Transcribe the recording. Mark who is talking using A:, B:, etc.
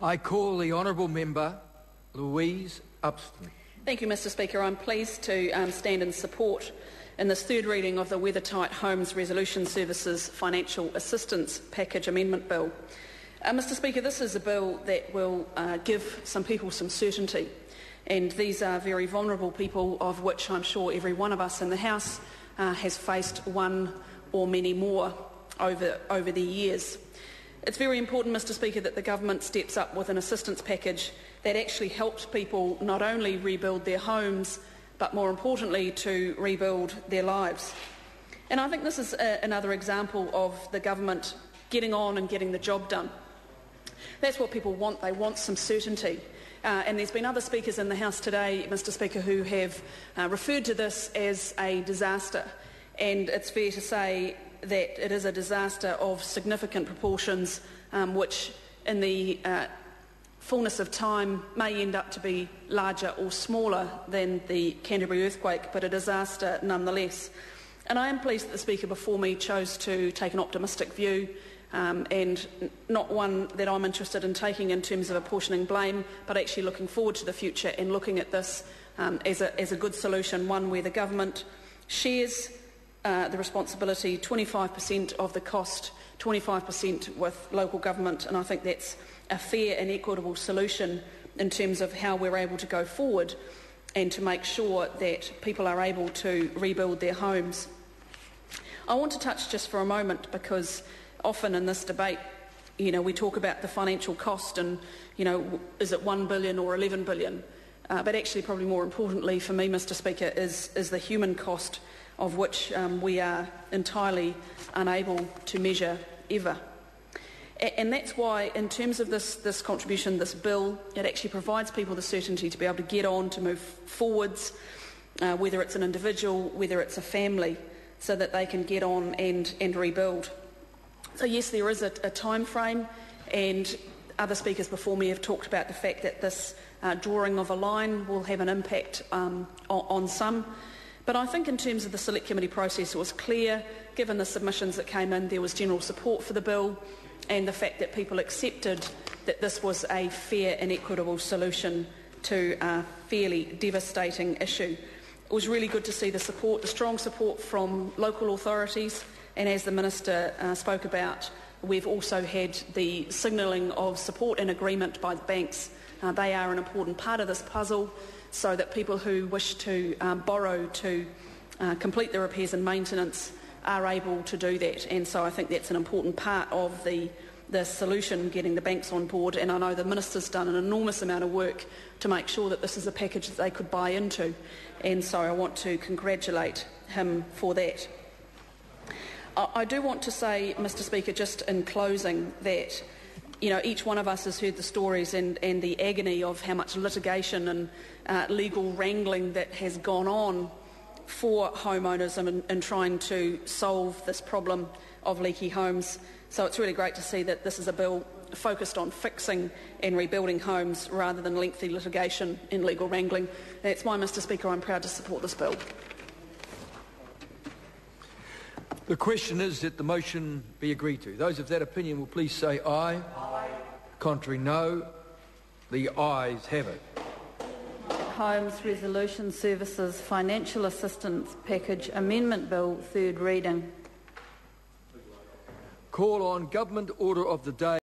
A: I call the honourable member Louise Upston.
B: Thank you, Mr Speaker. I'm pleased to stand in support in this third reading of the Weathertight Homes Resolution Services Financial Assistance Package Amendment Bill. Mr Speaker, this is a bill that will give some people some certainty, and these are very vulnerable people, of which I'm sure every one of us in the House has faced one or many more over the years. It's very important, Mr Speaker, that the government steps up with an assistance package that actually helps people not only rebuild their homes, but more importantly to rebuild their lives. And I think this is another example of the government getting on and getting the job done. That's what people want. They want some certainty. And there's been other speakers in the House today, Mr Speaker, who have referred to this as a disaster. And it's fair to say that it is a disaster of significant proportions, which in the fullness of time may end up to be larger or smaller than the Canterbury earthquake, but a disaster nonetheless. And I am pleased that the Speaker before me chose to take an optimistic view, and not one that I'm interested in taking in terms of apportioning blame, but actually looking forward to the future and looking at this as a good solution, one where the government shares the responsibility, 25% of the cost, 25% with local government, and I think that's a fair and equitable solution in terms of how we're able to go forward and to make sure that people are able to rebuild their homes. I want to touch just for a moment, because often in this debate, we talk about the financial cost and, is it 1 billion or 11 billion? But actually, probably more importantly for me, Mr Speaker, is the human cost, of which we are entirely unable to measure ever. And that's why, in terms of this contribution, this bill, it actually provides people the certainty to be able to get on, to move forwards, whether it's an individual, whether it's a family, so that they can get on and rebuild. So yes, there is a time frame, and other speakers before me have talked about the fact that this drawing of a line will have an impact on some. But I think in terms of the Select Committee process, it was clear, given the submissions that came in, there was general support for the bill, and the fact that people accepted that this was a fair and equitable solution to a fairly devastating issue. It was really good to see the strong support from local authorities, and as the Minister spoke about, we've also had the signalling of support and agreement by the banks. They are an important part of this puzzle, so that people who wish to borrow to complete the repairs and maintenance are able to do that. And so I think that's an important part of the solution, getting the banks on board. And I know the Minister's done an enormous amount of work to make sure that this is a package that they could buy into. And so I want to congratulate him for that. I do want to say, Mr Speaker, just in closing, that each one of us has heard the stories and the agony of how much litigation and legal wrangling that has gone on for homeowners in trying to solve this problem of leaky homes. So it's really great to see that this is a bill focused on fixing and rebuilding homes rather than lengthy litigation and legal wrangling. That's why, Mr Speaker, I'm proud to support this bill.
A: The question is that the motion be agreed to. Those of that opinion will please say aye. Aye. Contrary, no. The ayes have it.
C: Homes Resolution Services Financial Assistance Package Amendment Bill, third reading.
A: Call on Government Order of the Day.